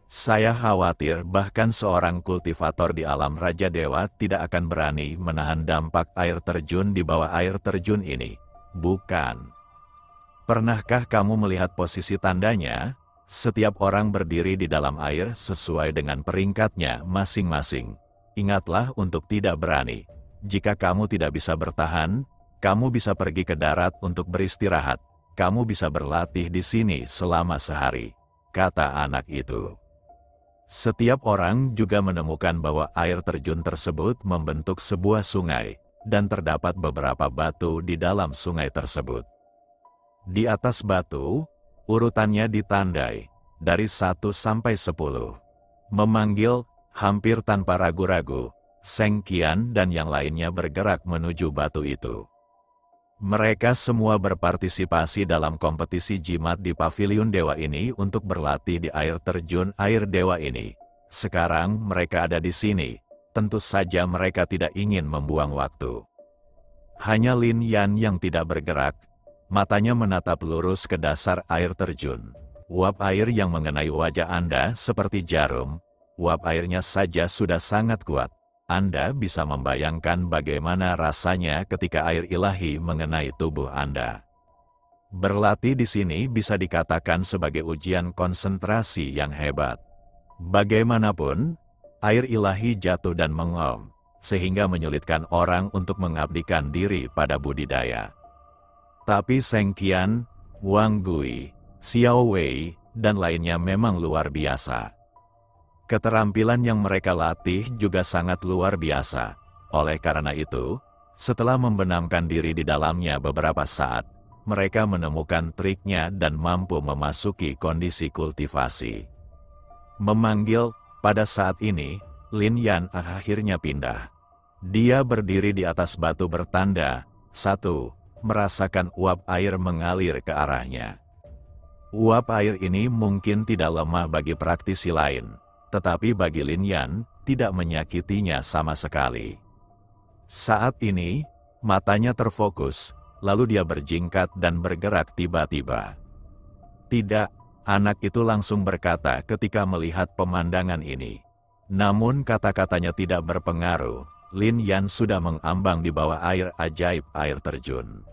Saya khawatir bahkan seorang kultivator di alam Raja Dewa tidak akan berani menahan dampak air terjun di bawah air terjun ini. Bukan. Pernahkah kamu melihat posisi tandanya? Setiap orang berdiri di dalam air sesuai dengan peringkatnya masing-masing. Ingatlah untuk tidak berani. Jika kamu tidak bisa bertahan, kamu bisa pergi ke darat untuk beristirahat. Kamu bisa berlatih di sini selama sehari, kata anak itu. Setiap orang juga menemukan bahwa air terjun tersebut membentuk sebuah sungai, dan terdapat beberapa batu di dalam sungai tersebut. Di atas batu, urutannya ditandai, dari 1 sampai 10. Memanggil, hampir tanpa ragu-ragu, Seng Qian dan yang lainnya bergerak menuju batu itu. Mereka semua berpartisipasi dalam kompetisi jimat di pavilion dewa ini untuk berlatih di air terjun air dewa ini. Sekarang mereka ada di sini, tentu saja mereka tidak ingin membuang waktu. Hanya Lin Yan yang tidak bergerak, matanya menatap lurus ke dasar air terjun. Uap air yang mengenai wajah Anda seperti jarum, uap airnya saja sudah sangat kuat. Anda bisa membayangkan bagaimana rasanya ketika air ilahi mengenai tubuh Anda. Berlatih di sini bisa dikatakan sebagai ujian konsentrasi yang hebat. Bagaimanapun, air ilahi jatuh dan mengaum, sehingga menyulitkan orang untuk mengabdikan diri pada budidaya. Tapi Seng Qian, Wang Gui, Xiao Wei, dan lainnya memang luar biasa. Keterampilan yang mereka latih juga sangat luar biasa. Oleh karena itu, setelah membenamkan diri di dalamnya beberapa saat, mereka menemukan triknya dan mampu memasuki kondisi kultivasi. Memanggil, pada saat ini, Lin Yan akhirnya pindah. Dia berdiri di atas batu bertanda, 1, merasakan uap air mengalir ke arahnya. Uap air ini mungkin tidak lemah bagi praktisi lain, tetapi bagi Lin Yan, tidak menyakitinya sama sekali. Saat ini, matanya terfokus, lalu dia berjingkat dan bergerak tiba-tiba. Tidak, anak itu langsung berkata ketika melihat pemandangan ini. Namun kata-katanya tidak berpengaruh, Lin Yan sudah mengambang di bawah air ajaib air terjun.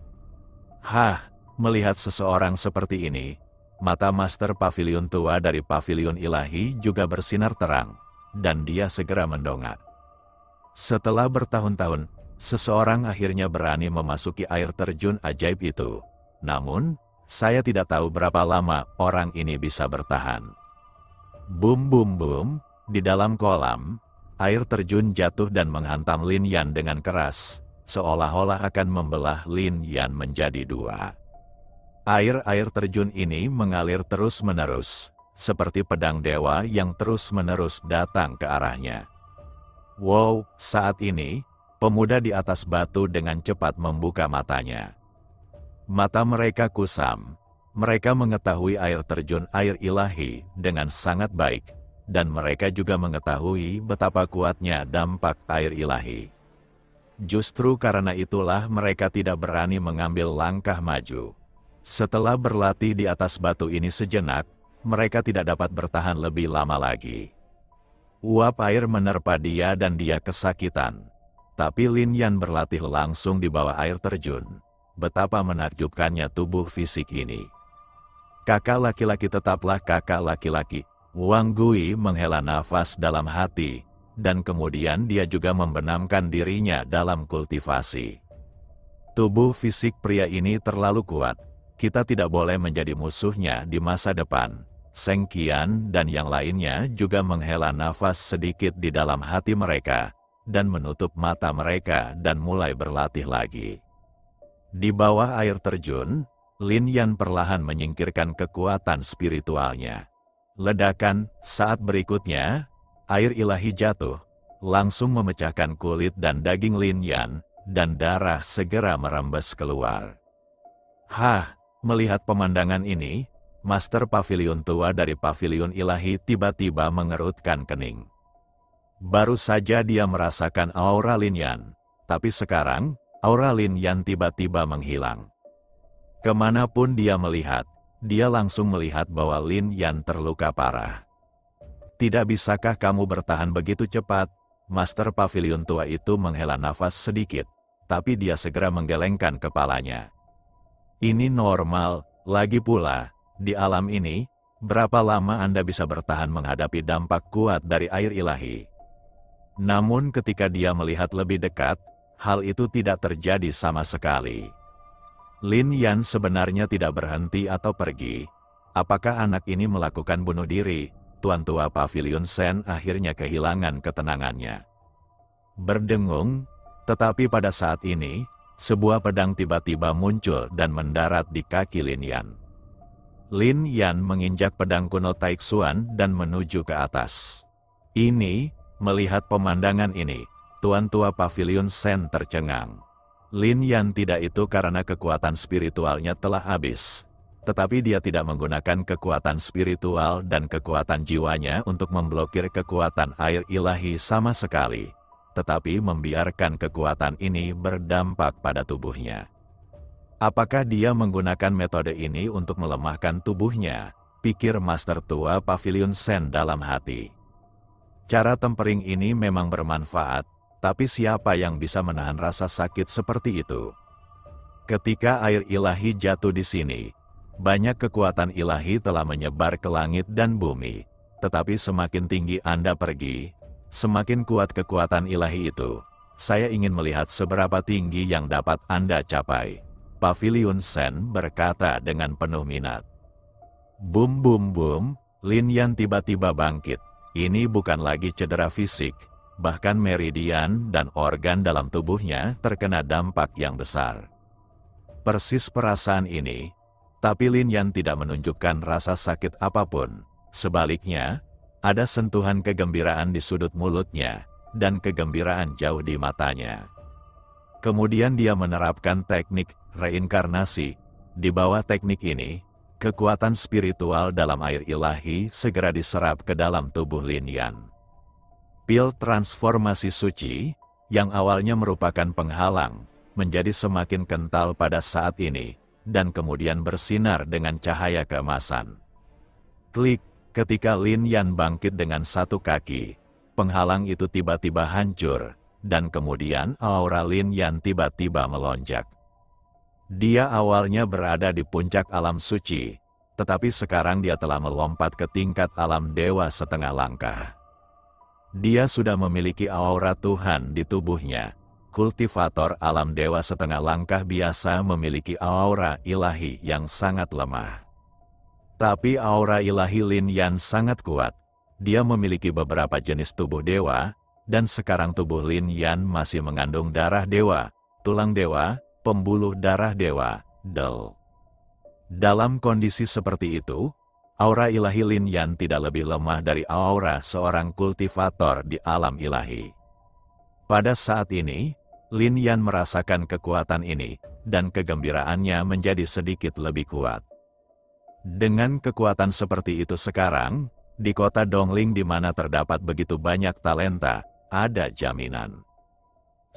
Hah, melihat seseorang seperti ini, mata Master Pavilion tua dari Pavilion Ilahi juga bersinar terang, dan dia segera mendongak. Setelah bertahun-tahun, seseorang akhirnya berani memasuki air terjun ajaib itu. Namun, saya tidak tahu berapa lama orang ini bisa bertahan. Bum bum bum, di dalam kolam, air terjun jatuh dan menghantam Lin Yan dengan keras, seolah-olah akan membelah Lin Yan menjadi 2. Air terjun ini mengalir terus-menerus, seperti pedang dewa yang terus-menerus datang ke arahnya. Wow, saat ini, pemuda di atas batu dengan cepat membuka matanya. Mata mereka kusam, mereka mengetahui air terjun air ilahi dengan sangat baik, dan mereka juga mengetahui betapa kuatnya dampak air ilahi. Justru karena itulah mereka tidak berani mengambil langkah maju. Setelah berlatih di atas batu ini sejenak, mereka tidak dapat bertahan lebih lama lagi. Uap air menerpa dia dan dia kesakitan. Tapi Lin Yan berlatih langsung di bawah air terjun. Betapa menakjubkannya tubuh fisik ini. Kakak laki-laki tetaplah kakak laki-laki. Wang Gui menghela nafas dalam hati, dan kemudian dia juga membenamkan dirinya dalam kultivasi. Tubuh fisik pria ini terlalu kuat. Kita tidak boleh menjadi musuhnya di masa depan. Seng Qian dan yang lainnya juga menghela nafas sedikit di dalam hati mereka, dan menutup mata mereka dan mulai berlatih lagi. Di bawah air terjun, Lin Yan perlahan menyingkirkan kekuatan spiritualnya. Ledakan, saat berikutnya, air ilahi jatuh, langsung memecahkan kulit dan daging Lin Yan, dan darah segera merembes keluar. Hah! Melihat pemandangan ini, Master Pavilion tua dari Pavilion Ilahi tiba-tiba mengerutkan kening. Baru saja dia merasakan aura Lin Yan, tapi sekarang, aura Lin Yan tiba-tiba menghilang. Kemanapun dia melihat, dia langsung melihat bahwa Lin Yan terluka parah. Tidak bisakah kamu bertahan begitu cepat? Master Pavilion tua itu menghela nafas sedikit, tapi dia segera menggelengkan kepalanya. Ini normal, lagi pula, di alam ini, berapa lama Anda bisa bertahan menghadapi dampak kuat dari air ilahi? Namun ketika dia melihat lebih dekat, hal itu tidak terjadi sama sekali. Lin Yan sebenarnya tidak berhenti atau pergi. Apakah anak ini melakukan bunuh diri? Tuan tua Pavilion Sen akhirnya kehilangan ketenangannya. Berdengung, tetapi pada saat ini, sebuah pedang tiba-tiba muncul dan mendarat di kaki Lin Yan. Lin Yan menginjak pedang kuno Taixuan dan menuju ke atas. Melihat pemandangan ini, Tuan tua Pavilion Sen tercengang. Lin Yan tidak itu karena kekuatan spiritualnya telah habis. Tetapi dia tidak menggunakan kekuatan spiritual dan kekuatan jiwanya untuk memblokir kekuatan air ilahi sama sekali. Tetapi membiarkan kekuatan ini berdampak pada tubuhnya. Apakah dia menggunakan metode ini untuk melemahkan tubuhnya? Pikir Master Tua Pavilion Sen dalam hati. Cara tempering ini memang bermanfaat, tapi siapa yang bisa menahan rasa sakit seperti itu? Ketika air ilahi jatuh di sini, banyak kekuatan ilahi telah menyebar ke langit dan bumi. Tetapi semakin tinggi Anda pergi, semakin kuat kekuatan ilahi itu. Saya ingin melihat seberapa tinggi yang dapat Anda capai. Pavilion Sen berkata dengan penuh minat. Bum bum bum, Lin Yan tiba-tiba bangkit. Ini bukan lagi cedera fisik, bahkan meridian dan organ dalam tubuhnya terkena dampak yang besar. Persis perasaan ini, tapi Lin Yan tidak menunjukkan rasa sakit apapun. Sebaliknya, ada sentuhan kegembiraan di sudut mulutnya, dan kegembiraan jauh di matanya. Kemudian dia menerapkan teknik reinkarnasi. Di bawah teknik ini, kekuatan spiritual dalam air ilahi segera diserap ke dalam tubuh Lin Yan. Pil transformasi suci, yang awalnya merupakan penghalang, menjadi semakin kental pada saat ini, dan kemudian bersinar dengan cahaya keemasan. Klik. Ketika Lin Yan bangkit dengan satu kaki, penghalang itu tiba-tiba hancur, dan kemudian aura Lin Yan tiba-tiba melonjak. Dia awalnya berada di puncak alam suci, tetapi sekarang dia telah melompat ke tingkat alam dewa setengah langkah. Dia sudah memiliki aura Tuhan di tubuhnya. Kultivator alam dewa setengah langkah biasa memiliki aura ilahi yang sangat lemah. Tapi aura ilahi Lin Yan sangat kuat. Dia memiliki beberapa jenis tubuh dewa, dan sekarang tubuh Lin Yan masih mengandung darah dewa, tulang dewa, pembuluh darah dewa, Del. Dalam kondisi seperti itu, aura ilahi Lin Yan tidak lebih lemah dari aura seorang kultivator di alam ilahi. Pada saat ini, Lin Yan merasakan kekuatan ini, dan kegembiraannya menjadi sedikit lebih kuat. Dengan kekuatan seperti itu sekarang, di kota Dongling di mana terdapat begitu banyak talenta, ada jaminan.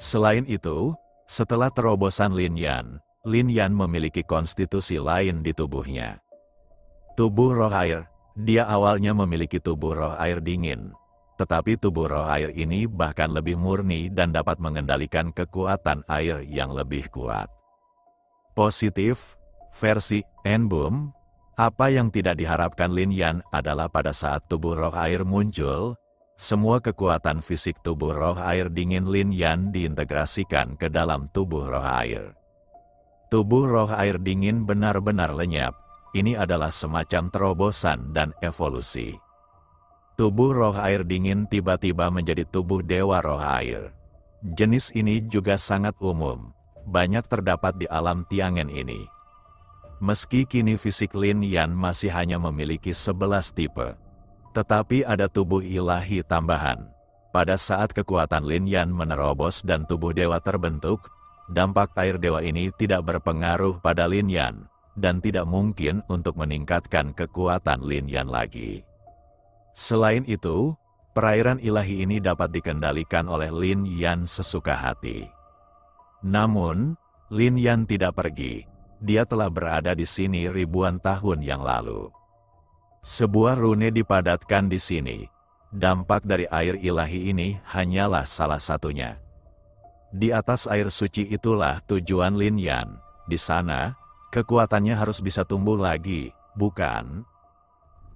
Selain itu, setelah terobosan Lin Yan memiliki konstitusi lain di tubuhnya. Tubuh roh air, dia awalnya memiliki tubuh roh air dingin. Tetapi tubuh roh air ini bahkan lebih murni dan dapat mengendalikan kekuatan air yang lebih kuat. Positif, versi Enbum. Apa yang tidak diharapkan Lin Yan adalah pada saat tubuh roh air muncul, semua kekuatan fisik tubuh roh air dingin Lin Yan diintegrasikan ke dalam tubuh roh air. Tubuh roh air dingin benar-benar lenyap. Ini adalah semacam terobosan dan evolusi. Tubuh roh air dingin tiba-tiba menjadi tubuh dewa roh air. Jenis ini juga sangat umum, banyak terdapat di alam Tiangen ini. Meski kini fisik Lin Yan masih hanya memiliki 11 tipe, tetapi ada tubuh ilahi tambahan. Pada saat kekuatan Lin Yan menerobos dan tubuh dewa terbentuk, dampak air dewa ini tidak berpengaruh pada Lin Yan, dan tidak mungkin untuk meningkatkan kekuatan Lin Yan lagi. Selain itu, perairan ilahi ini dapat dikendalikan oleh Lin Yan sesuka hati. Namun, Lin Yan tidak pergi. Dia telah berada di sini ribuan tahun yang lalu. Sebuah rune dipadatkan di sini, Dampak dari air ilahi ini hanyalah salah satunya. Di atas air suci itulah tujuan Lin Yan. Di sana, kekuatannya harus bisa tumbuh lagi, bukan?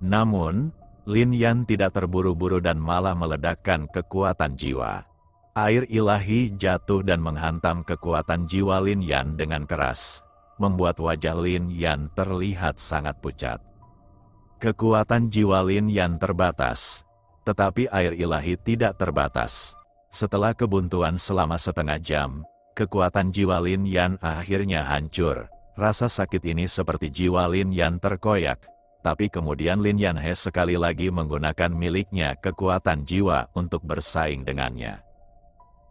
Namun, Lin Yan tidak terburu-buru dan malah meledakkan kekuatan jiwa. Air ilahi jatuh dan menghantam kekuatan jiwa Lin Yan dengan keras, membuat wajah Lin Yan terlihat sangat pucat. Kekuatan jiwa Lin Yan terbatas, tetapi air ilahi tidak terbatas. Setelah kebuntuan selama setengah jam, kekuatan jiwa Lin Yan akhirnya hancur. Rasa sakit ini seperti jiwa Lin Yan terkoyak, tapi kemudian Lin Yan He sekali lagi menggunakan miliknya kekuatan jiwa untuk bersaing dengannya.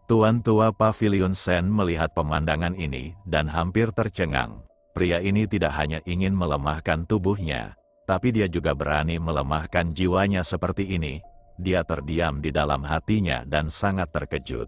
Tuan tua Pavilion Sen melihat pemandangan ini dan hampir tercengang. Pria ini tidak hanya ingin melemahkan tubuhnya, tapi dia juga berani melemahkan jiwanya seperti ini. Dia terdiam di dalam hatinya dan sangat terkejut.